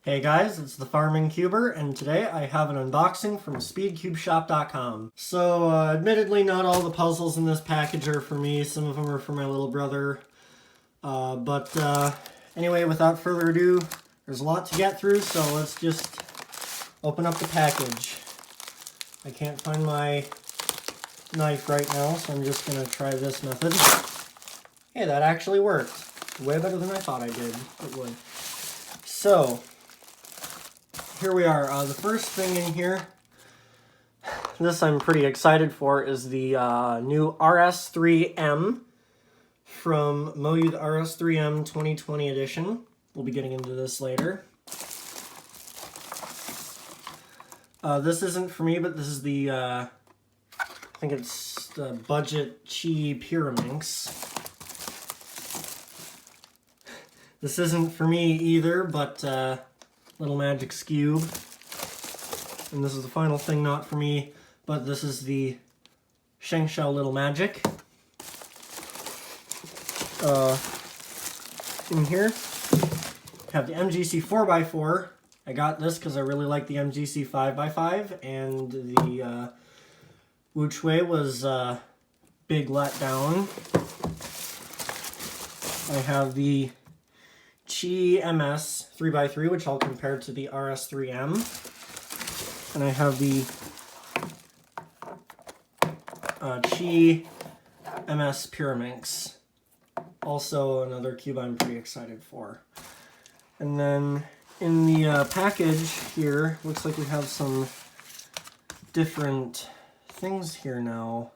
Hey guys, it's the Farming Cuber, and today I have an unboxing from Speedcubeshop.com. So, admittedly, not all the puzzles in this package are for me. Some of them are for my little brother. Anyway, without further ado, there's a lot to get through, so let's just open up the package. I can't find my knife right now, so I'm just going to try this method. Hey, that actually worked. Way better than I thought I did. It would. So, here we are. The first thing in here, this I'm pretty excited for, is the new RS3M from MoYu, the RS3M 2020 edition. We'll be getting into this later. This isn't for me, but this is the, I think it's the Budget Chi Pyraminx. This isn't for me either, but Little Magic Skewb. And this is the final thing not for me, but this is the Shengshou Little Magic. In here, I have the MGC 4x4. I got this because I really like the MGC 5x5, and the Wuchui was big letdown. I have the Chi MS 3x3, which I'll compare to the RS3M. And I have the Chi MS Pyraminx. Also another cube I'm pretty excited for. And then in the package here, looks like we have some different things here now.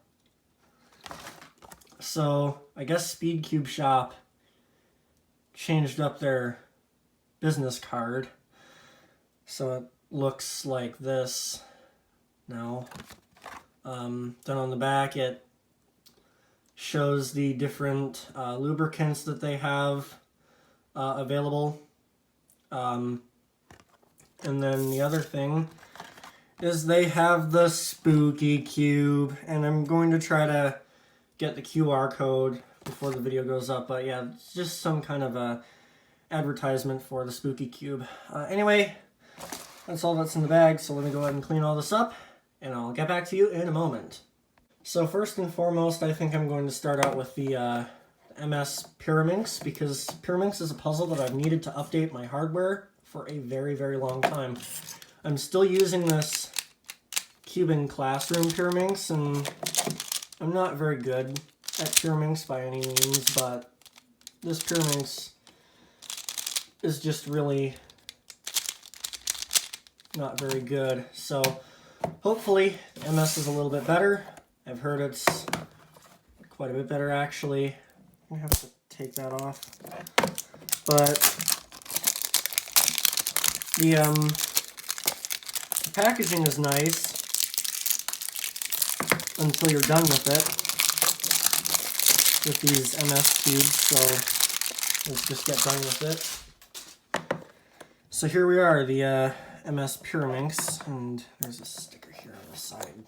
So I guess Speedcubeshop changed up their business card, so it looks like this now. Then on the back it shows the different lubricants that they have available. And then the other thing is they have the spooky cube, and I'm going to try to get the QR code before the video goes up, but yeah, it's just some kind of a advertisement for the spooky cube. Anyway, that's all that's in the bag, so let me go ahead and clean all this up, and I'll get back to you in a moment. So first and foremost, I think I'm going to start out with the MS Pyraminx, because Pyraminx is a puzzle that I've needed to update my hardware for a very, very long time. I'm still using this Cuban Classroom Pyraminx, and I'm not very good at Pyraminx by any means, but this Pyraminx is just really not very good. So hopefully MS is a little bit better. I've heard it's quite a bit better actually. I have to take that off. But the packaging is nice until you're done with it, with these MS cubes, so let's just get done with it. So here we are, the MS Pyraminx, and there's a sticker here on the side.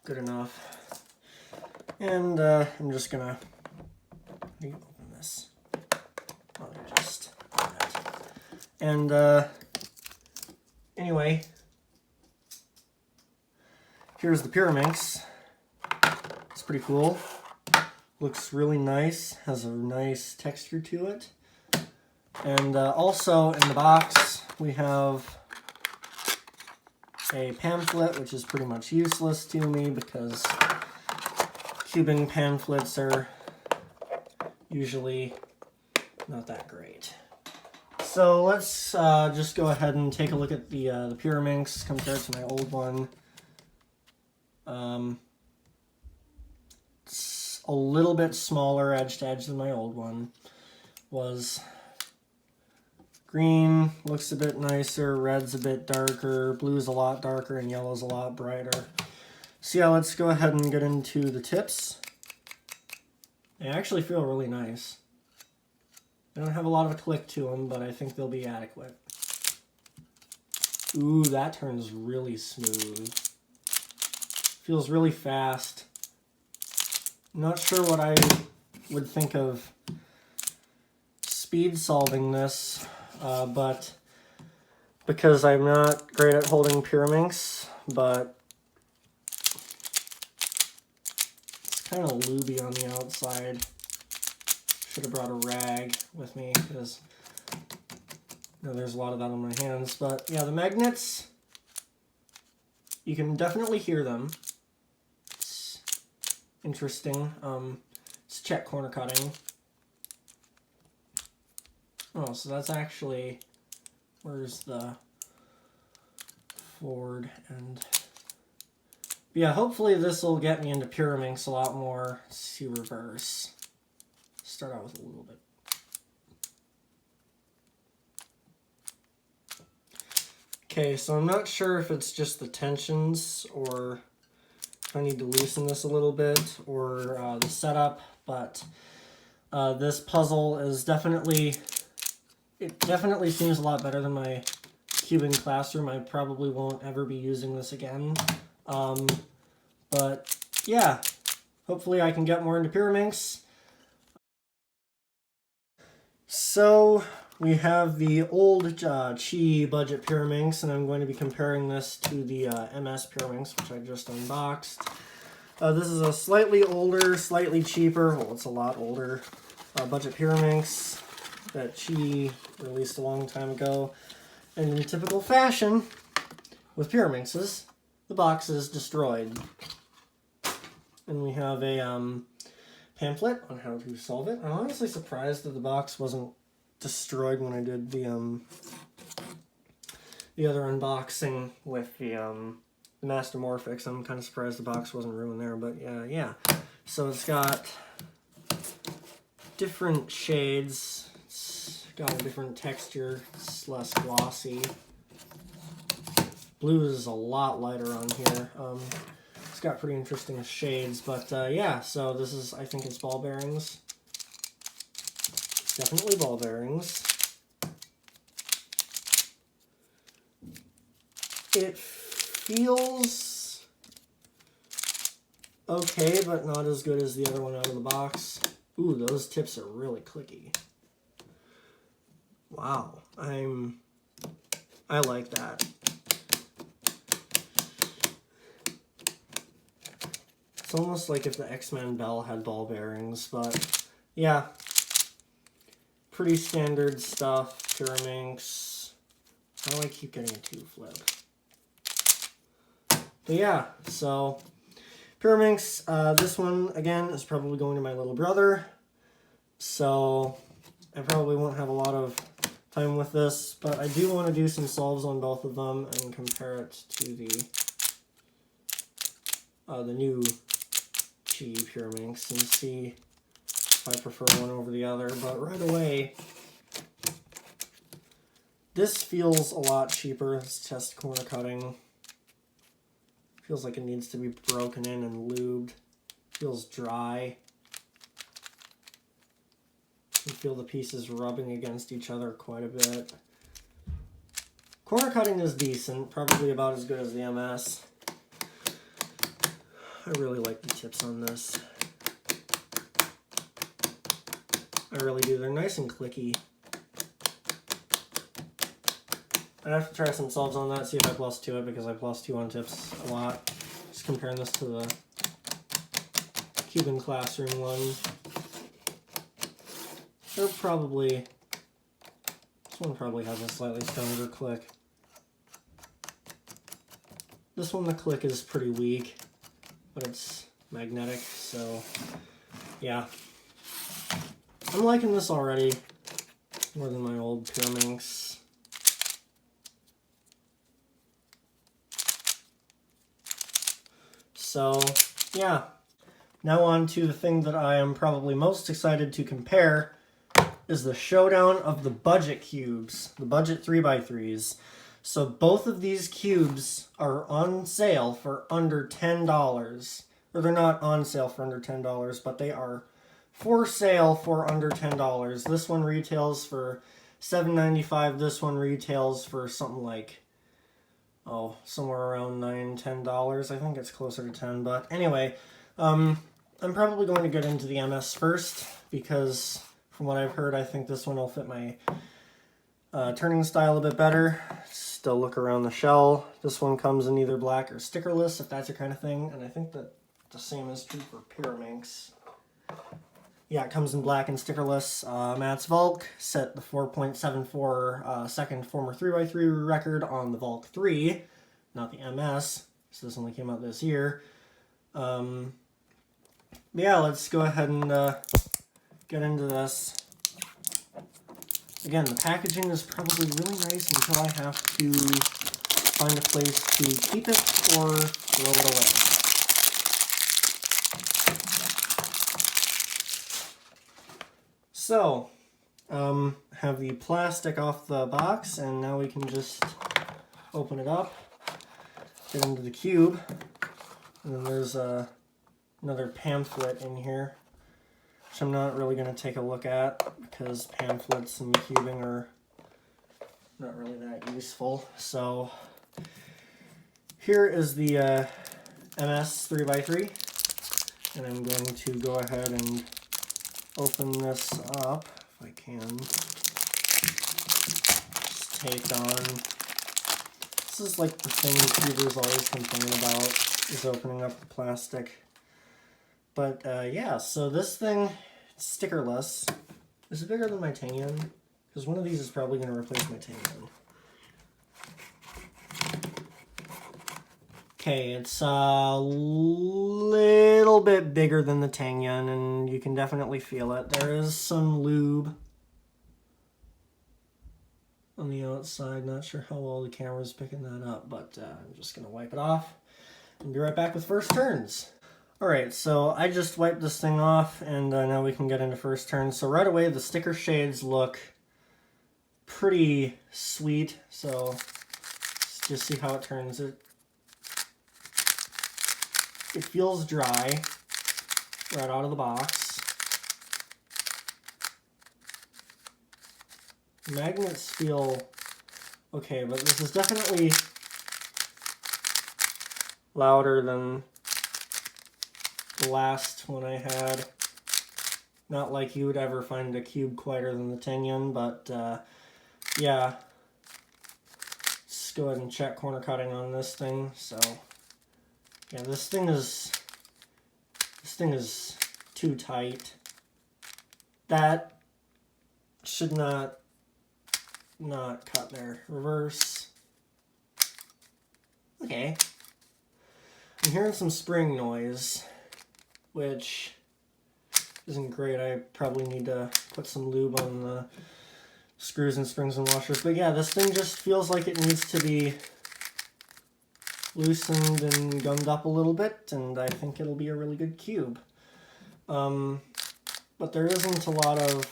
Good enough. And I'm just gonna open this. Oh, just that. And anyway, here's the Pyraminx. It's pretty cool. Looks really nice. Has a nice texture to it. And also in the box we have a pamphlet, which is pretty much useless to me because Cuban pamphlets are usually not that great. So let's just go ahead and take a look at the Pyraminx compared to my old one. It's a little bit smaller edge to edge than my old one was. Green looks a bit nicer, red's a bit darker, blue's a lot darker, and yellow's a lot brighter. So yeah, let's go ahead and get into the tips. They actually feel really nice. They don't have a lot of a click to them, but I think they'll be adequate. Ooh, that turns really smooth. Feels really fast. Not sure what I would think of speed solving this, but because I'm not great at holding Pyraminx, but it's kind of lubey on the outside. Should have brought a rag with me because there's a lot of that on my hands. But yeah, the magnets, you can definitely hear them. It's interesting. Let's check corner cutting. Oh, so that's actually, where's the forward end? But yeah, hopefully this will get me into Pyraminx a lot more. Let's see reverse. Start out with a little bit. Okay, so I'm not sure if it's just the tensions or if I need to loosen this a little bit or the setup, but this puzzle is definitely, it definitely seems a lot better than my cube in classroom. I probably won't ever be using this again. But yeah, hopefully I can get more into Pyraminx. So we have the old Chi budget Pyraminx, and I'm going to be comparing this to the MS Pyraminx, which I just unboxed. This is a slightly older, slightly cheaper, well, it's a lot older, budget Pyraminx that Chi released a long time ago. And in typical fashion with Pyraminxes, the box is destroyed. And we have a pamphlet on how to solve it. I'm honestly surprised that the box wasn't destroyed when I did the other unboxing with the Master Morphix. I'm kind of surprised the box wasn't ruined there, but yeah. So it's got different shades. It's got a different texture. It's less glossy. Blue is a lot lighter on here. It's got pretty interesting shades, but yeah, so this is, I think it's ball bearings. Definitely ball bearings. It feels okay, but not as good as the other one out of the box. Ooh, those tips are really clicky. Wow, I like that. It's almost like if the X-Men Bell had ball bearings, but yeah. Pretty standard stuff, Pyraminx. How do I keep getting a 2-flip? But yeah, so Pyraminx, this one, again, is probably going to my little brother. So I probably won't have a lot of time with this, but I do want to do some solves on both of them and compare it to the new Chi Pyraminx and see if I prefer one over the other. But right away, this feels a lot cheaper. Let's test corner cutting. Feels like it needs to be broken in and lubed. Feels dry. You feel the pieces rubbing against each other quite a bit. Corner cutting is decent, probably about as good as the MS. I really like the tips on this. I really do. They're nice and clicky. I'd have to try some solves on that, see if I +2 it, because I +2 on tips a lot. Just comparing this to the Cuban Classroom one. They're probably... This one probably has a slightly stronger click. This one, the click is pretty weak, but it's magnetic, so yeah. I'm liking this already more than my old Pyraminx. So yeah, now on to the thing that I am probably most excited to compare is the showdown of the budget cubes, the budget 3x3s. So both of these cubes are on sale for under $10. Or they're not on sale for under $10, but they are for sale for under $10. This one retails for $7.95. This one retails for something like, oh, somewhere around $9, $10. I think it's closer to 10, but anyway, I'm probably going to get into the MS first because From what I've heard, I think this one will fit my turning style a bit better. Still look around the shell. This one comes in either black or stickerless, if that's your kind of thing. And I think that the same is true for Pyraminx. Yeah, it comes in black and stickerless. Matt's Volk set the 4.74 second former 3x3 record on the Volk 3, not the MS. So this only came out this year. Yeah, let's go ahead and get into this. Again, the packaging is probably really nice until I have to find a place to keep it or throw it away. So, have the plastic off the box, and now we can just open it up, get into the cube, and then there's another pamphlet in here, which I'm not really going to take a look at because pamphlets and cubing are not really that useful. So here is the MS 3x3, and I'm going to go ahead and open this up if I can. Just take on. This is like the thing cubers always complain about, is opening up the plastic. But yeah, so this thing, it's stickerless. Is it bigger than my Tanyan? Because one of these is probably going to replace my Tanyan. Okay, it's a little bit bigger than the Tanyan, and you can definitely feel it. There is some lube on the outside. Not sure how well the camera's picking that up, but I'm just going to wipe it off and be right back with first turns. Alright, so I just wiped this thing off, and now we can get into first turns. So right away, the sticker shades look pretty sweet, so let's just see how it turns. It feels dry right out of the box. Magnets feel okay, but this is definitely louder than the last one I had. Not like you would ever find a cube quieter than the Tanyan, but yeah. Let's go ahead and check corner cutting on this thing. So yeah, this thing is too tight. That should not cut there. Reverse. Okay. I'm hearing some spring noise, which isn't great. I probably need to put some lube on the screws and springs and washers. But yeah, this thing just feels like it needs to be loosened and gummed up a little bit, and I think it'll be a really good cube. But there isn't a lot of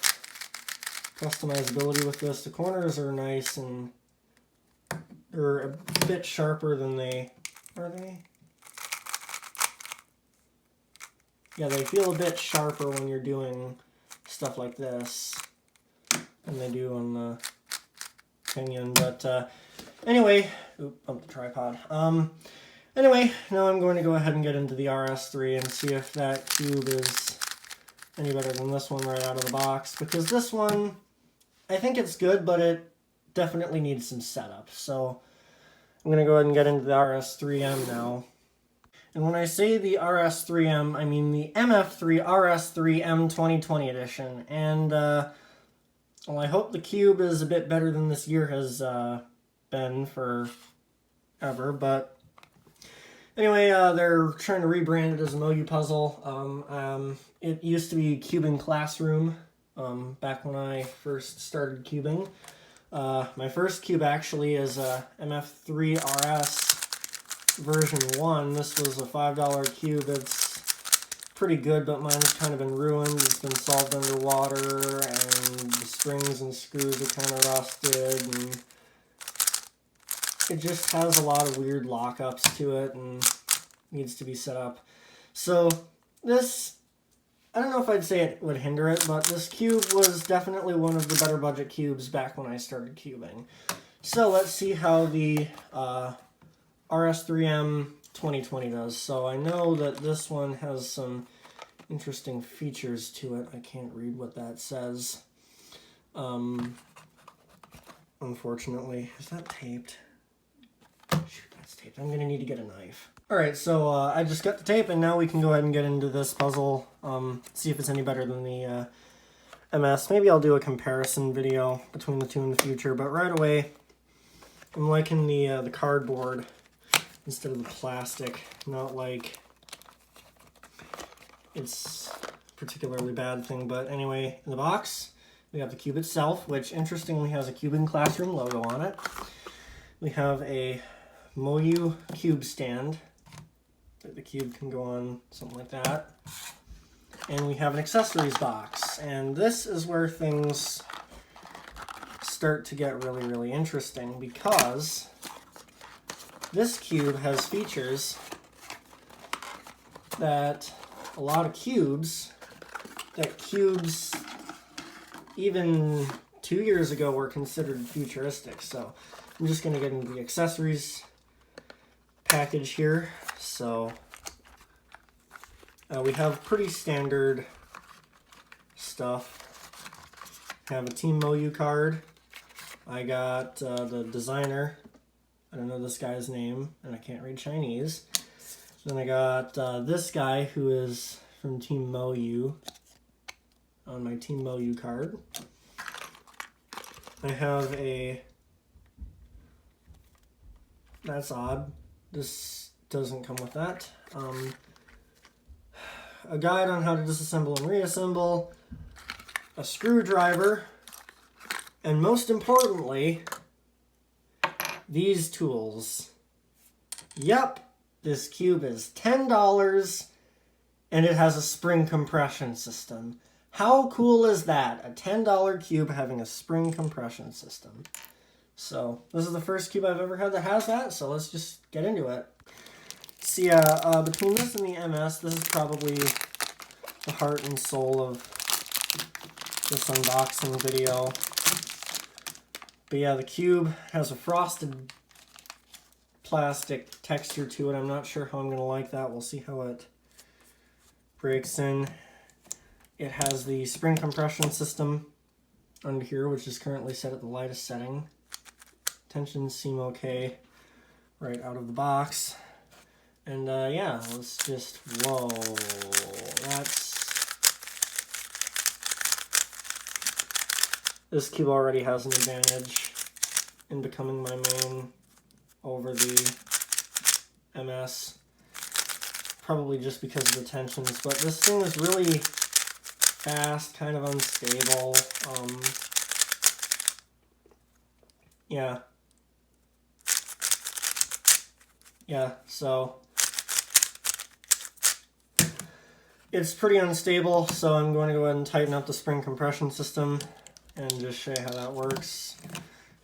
customizability with this. The corners are nice, and they're a bit sharper than they... Are they? Yeah, they feel a bit sharper when you're doing stuff like this than they do on the Tanyan. But anyway, oop, bumped the tripod. Anyway, now I'm going to go ahead and get into the RS3 and see if that cube is any better than this one right out of the box. Because this one, I think it's good, but it definitely needs some setup. So I'm going to go ahead and get into the RS3M now. And when I say the RS3M, I mean the MF3 RS3M 2020 edition. And, well, I hope the cube is a bit better than this year has been forever. But anyway, they're trying to rebrand it as a Mogi puzzle. It used to be Cubing Classroom back when I first started cubing. My first cube actually is MF3 RS version 1. This was a $5 cube. It's pretty good, but mine's kind of been ruined. It's been solved underwater, and the springs and screws are kind of rusted, and it just has a lot of weird lockups to it and needs to be set up. So this, I don't know if I'd say it would hinder it, but this cube was definitely one of the better budget cubes back when I started cubing. So let's see how the RS3M 2020 does. So I know that this one has some interesting features to it. I can't read what that says. Unfortunately. Is that taped? Shoot, that's taped. I'm gonna need to get a knife. Alright, so I just got the tape, and now we can go ahead and get into this puzzle. See if it's any better than the MS. Maybe I'll do a comparison video between the two in the future, but right away, I'm liking the cardboard instead of the plastic. Not like it's a particularly bad thing, but anyway, in the box, we have the cube itself, which interestingly has a Cubing Classroom logo on it. We have a soooooo cube stand. The cube can go on something like that. And we have an accessories box. And this is where things start to get really, really interesting, because this cube has features that a lot of cubes, even 2 years ago were considered futuristic. So I'm just going to get into the accessories package here. So we have pretty standard stuff. I have a Team soooooo card. I got the designer. I don't know this guy's name, and I can't read Chinese. Then I got this guy who is from Team soooooo on my Team soooooo card. I have a... That's odd. This doesn't come with that. A guide on how to disassemble and reassemble, a screwdriver, and most importantly, these tools. Yep, this cube is $10 and it has a spring compression system. How cool is that? A $10 cube having a spring compression system. So this is the first cube I've ever had that has that, so let's just get into it. So yeah, between this and the MS, this is probably the heart and soul of this unboxing video. But yeah, the cube has a frosted plastic texture to it. I'm not sure how I'm going to like that. We'll see how it breaks in. It has the spring compression system under here, which is currently set at the lightest setting. Tensions seem okay right out of the box. And yeah, let's just, whoa, this cube already has an advantage in becoming my main over the MS. Probably just because of the tensions, but this thing is really fast, kind of unstable. Yeah, so it's pretty unstable, so I'm going to go ahead and tighten up the spring compression system and just show you how that works.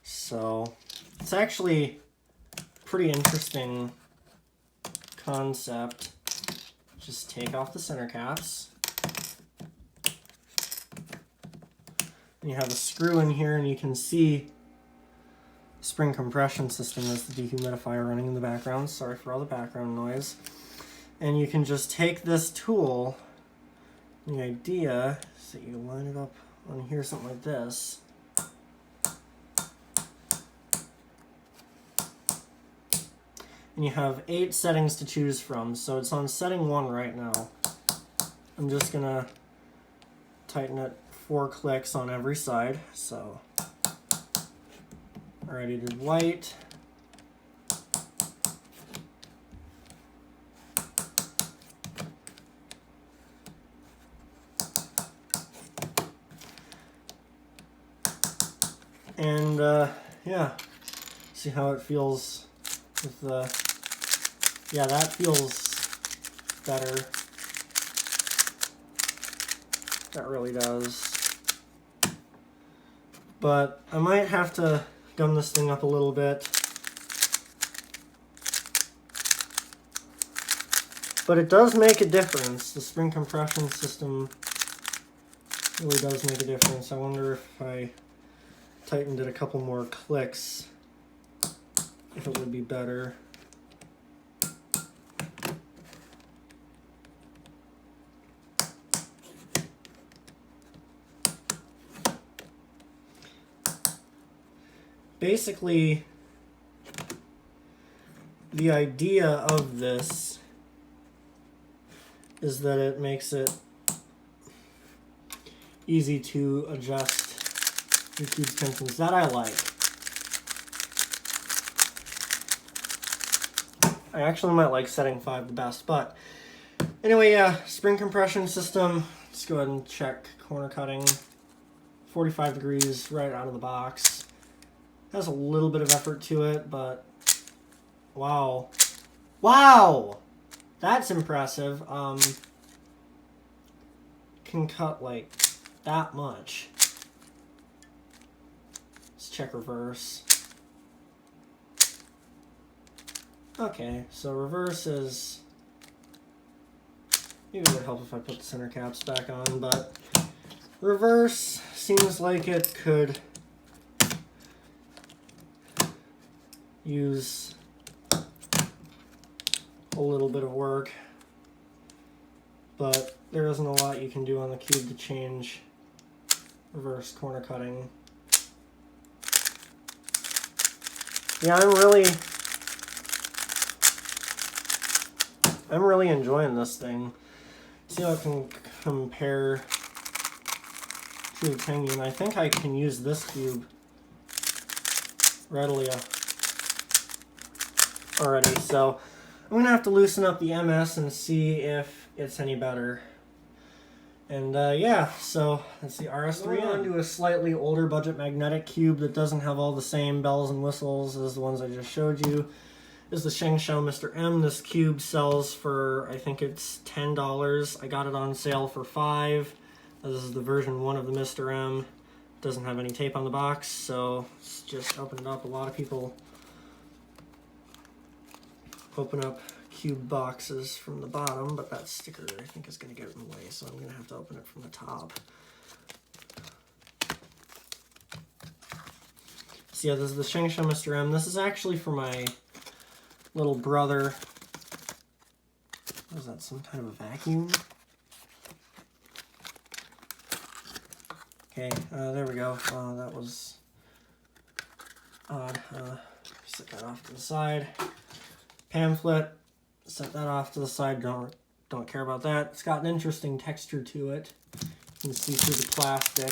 So it's actually a pretty interesting concept. Just take off the center caps. And you have a screw in here, and you can see spring compression system as the dehumidifier running in the background. Sorry for all the background noise. And you can just take this tool, the idea is that you line it up on here, something like this. And you have 8 settings to choose from, so it's on setting 1 right now. I'm just gonna tighten it 4 clicks on every side, so already did white. And yeah, see how it feels with the, yeah, that feels better. That really does. But I might have to gum this thing up a little bit. But it does make a difference. The spring compression system really does make a difference. I wonder if I tightened it a couple more clicks, if it would be better. basically, the idea of this is that it makes it easy to adjust your cube's tensions. That I like. I actually might like setting 5 the best, but anyway, yeah, spring compression system. Let's go ahead and check corner cutting. 45 degrees right out of the box. Has a little bit of effort to it, but wow. Wow! That's impressive. Can cut like that much. Let's check reverse. Okay, so reverse is... Maybe it would help if I put the center caps back on, but reverse seems like it could use a little bit of work, but there isn't a lot you can do on the cube to change reverse corner cutting. Yeah, I'm really enjoying this thing. See how I can compare to the Penguin. I think I can use this cube readily already, so I'm gonna have to loosen up the MS and see if it's any better. And yeah, so that's the RS3. I'm on to a slightly older budget magnetic cube that doesn't have all the same bells and whistles as the ones I just showed you. This is the Shengshou Mr. M. This cube sells for, I think it's $10. I got it on sale for $5. This is the version 1 of the Mr. M. Doesn't have any tape on the box, so let's just open it up. A lot of people open up cube boxes from the bottom, but that sticker I think is going to get in the way, so I'm going to have to open it from the top. So yeah, this is the Shengshou Mr. M. This is actually for my little brother. What is that, some kind of a vacuum? Okay, there we go. That was odd. Set that off to the side. Pamphlet, set that off to the side. Don't care about that. It's got an interesting texture to it. You can see through the plastic.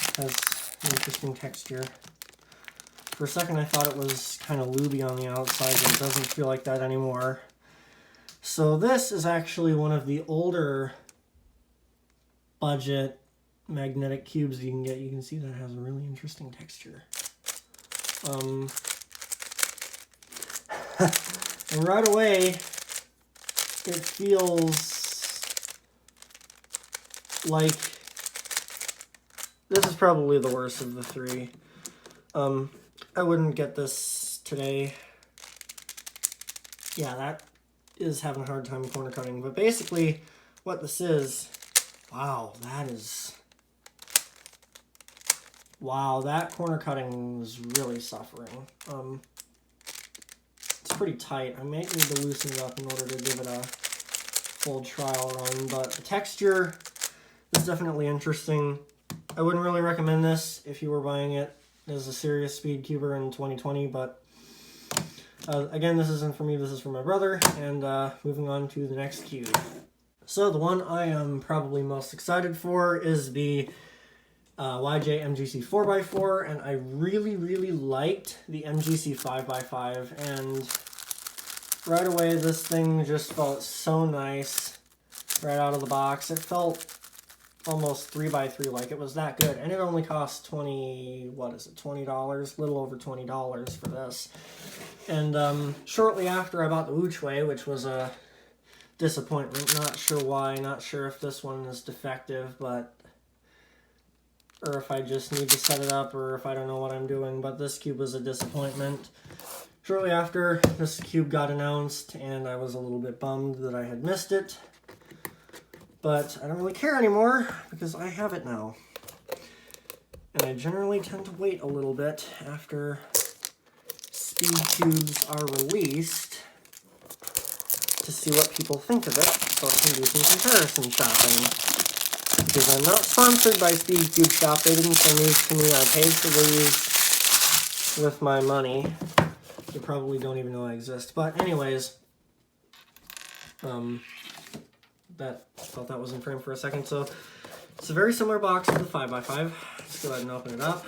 It has an interesting texture. For a second I thought it was kind of lubey on the outside, but it doesn't feel like that anymore. So this is actually one of the older budget magnetic cubes you can get. You can see that it has a really interesting texture. And right away it feels like this is probably the worst of the three. I wouldn't get this today. Yeah, that is having a hard time corner cutting. But basically, what this is... Wow, that corner cutting was really suffering. It's pretty tight. I might need to loosen it up in order to give it a full trial run. But the texture is definitely interesting. I wouldn't really recommend this if you were buying it as a serious Speedcuber in 2020, but again, this isn't for me, this is for my brother, and moving on to the next cube. So the one I am probably most excited for is the YJ MGC 4x4, and I really liked the MGC 5x5, and right away this thing just felt so nice right out of the box. It felt almost 3x3, like it was that good, and it only cost $20, $20, a little over $20 for this. And shortly after I bought the Wuchuei, which was a disappointment. Not sure why, not sure if this one is defective, but or if I just need to set it up, or if I don't know what I'm doing, but this cube was a disappointment. Shortly after, this cube got announced, and I was a little bit bummed that I had missed it. But I don't really care anymore, because I have it now. And I generally tend to wait a little bit after speed cubes are released to see what people think of it, so I can do some comparison shopping. Because I'm not sponsored by Speedcubeshop, they didn't send these to me, I paid for these. with my money. You probably don't even know I exist. But anyways, thought that was in frame for a second. So it's a very similar box to the 5x5. Let's go ahead and open it up.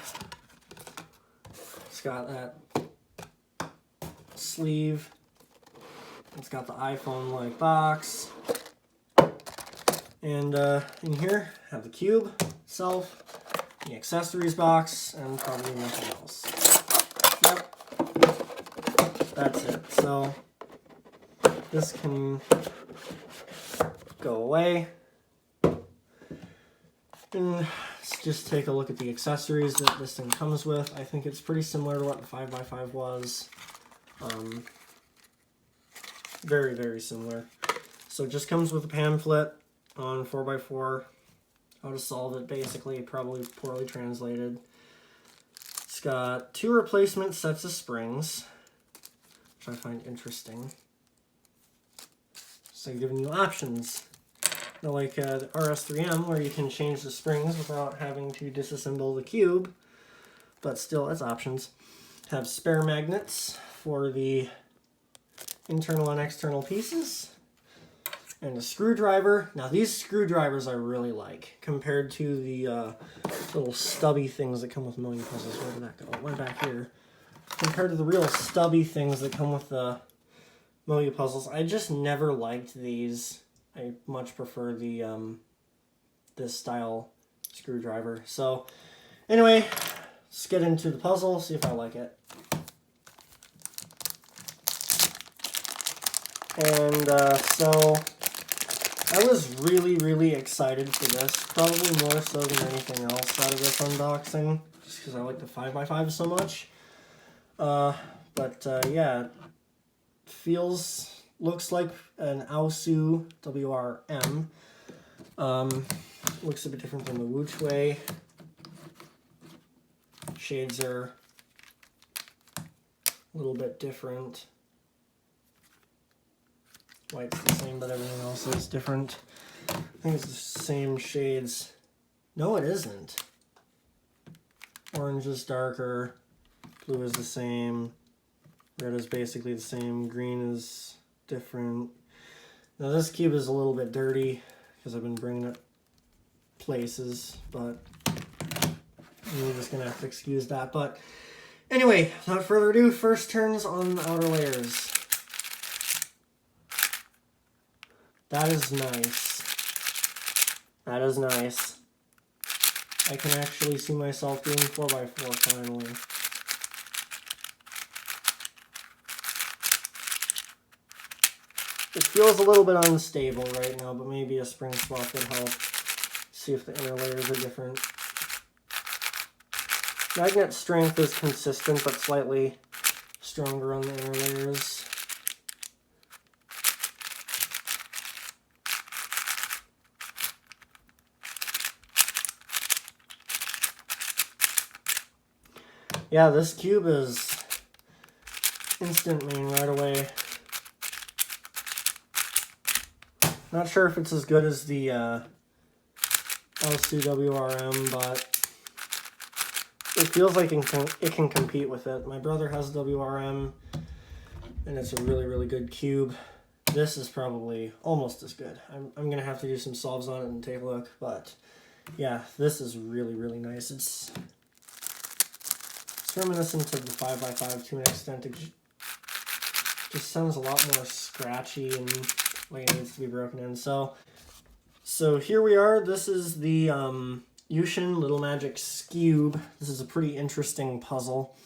It's got that sleeve. It's got the iPhone-like box. And in here, I have the cube itself, the accessories box, and probably nothing else. Yep. That's it. So this can go away. And let's just take a look at the accessories that this thing comes with. I think it's pretty similar to what the 5x5 was. Very, very similar. So it just comes with a pamphlet on 4x4, how to solve it, basically, probably poorly translated. It's got 2 replacement sets of springs, which I find interesting. So they're giving you options. Not like the RS3M, where you can change the springs without having to disassemble the cube, but still, it's options. Have spare magnets for the internal and external pieces, and a screwdriver. Now these screwdrivers I really like, compared to the little stubby things that come with Moyo Puzzles. Where did that go? It went back here. Compared to the real stubby things that come with the Moyo Puzzles, I just never liked these. I much prefer the this style screwdriver. So anyway, let's get into the puzzle, see if I like it. And so I was really, really excited for this, probably more so than anything else out of this unboxing, just because I like the 5x5 so much. Yeah, looks like an soooooo WRM. Looks a bit different than the Wuchwei. Shades are a little bit different. White's the same, but everything else is different. I think it's the same shades. No, it isn't. Orange is darker. Blue is the same. Red is basically the same. Green is different. Now this cube is a little bit dirty because I've been bringing it places, but you're just gonna have to excuse that. But anyway, without further ado, first turns on the outer layers. That is nice. That is nice. I can actually see myself doing 4x4 finally. It feels a little bit unstable right now, but maybe a spring swap would help. See if the inner layers are different. Magnet strength is consistent, but slightly stronger on the inner layers. Yeah, this cube is instant main right away. Not sure if it's as good as the soooooo WRM, but it feels like it can compete with it. My brother has WRM, and it's a really, really good cube. This is probably almost as good. I'm going to have to do some solves on it and take a look, but yeah, this is really, really nice. It's reminiscent of the 5x5 to an extent. It just sounds a lot more scratchy and like it needs to be broken in. So here we are. This is the Yushin Little Magic Skewb. This is a pretty interesting puzzle.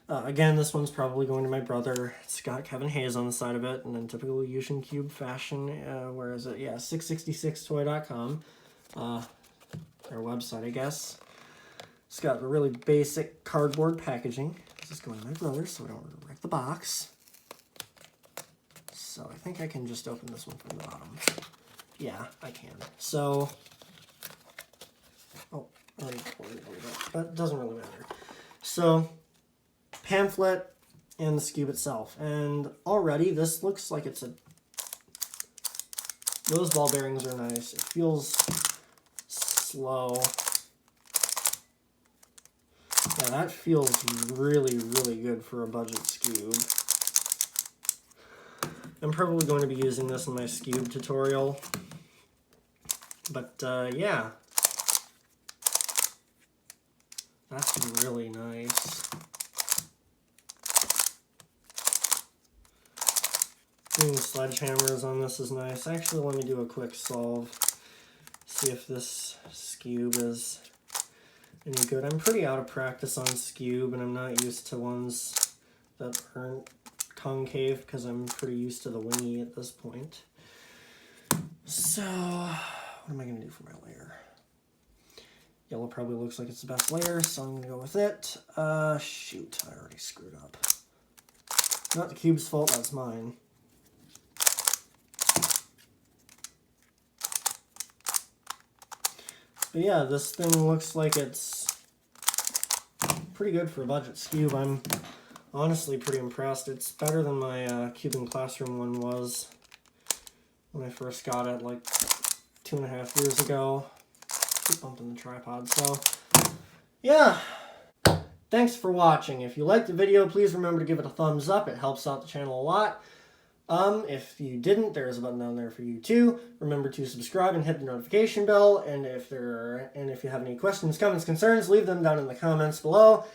Again, this one's probably going to my brother. It's got Kevin Hayes on the side of it, and then typical Yushin Cube fashion. Where is it? Yeah, 666toy.com. Their website, I guess. It's got a really basic cardboard packaging. This is going to my brother, so I don't wreck the box. So I think I can just open this one from the bottom. Yeah, I can. So, oh, I already pulled it a little bit, but it doesn't really matter. So, pamphlet and the Skewb itself. And already this looks like it's a... Those ball bearings are nice. It feels slow. Yeah, that feels really, really good for a budget Skewb. I'm probably going to be using this in my Skewb tutorial. But yeah, that's really nice. Doing sledgehammers on this is nice. Actually, let me do a quick solve. See if this Skewb is any good. I'm pretty out of practice on Skewb, and I'm not used to ones that aren't concave because I'm pretty used to the wingy at this point. So, what am I going to do for my layer? Yellow probably looks like it's the best layer, so I'm going to go with it. Shoot, I already screwed up. Not the cube's fault, that's mine. But yeah, this thing looks like it's pretty good for a budget Skewb. I'm honestly pretty impressed. It's better than my Cuban Classroom one was when I first got it like 2.5 years ago. Keep bumping the tripod. So yeah, thanks for watching. If you liked the video, please remember to give it a thumbs up. It helps out the channel a lot. If you didn't, there's a button down there for you too. Remember to subscribe and hit the notification bell. And if you have any questions, comments, concerns, leave them down in the comments below.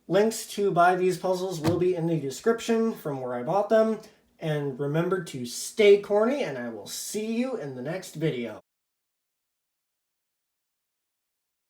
Links to buy these puzzles will be in the description from where I bought them. And remember to stay corny, and I will see you in the next video.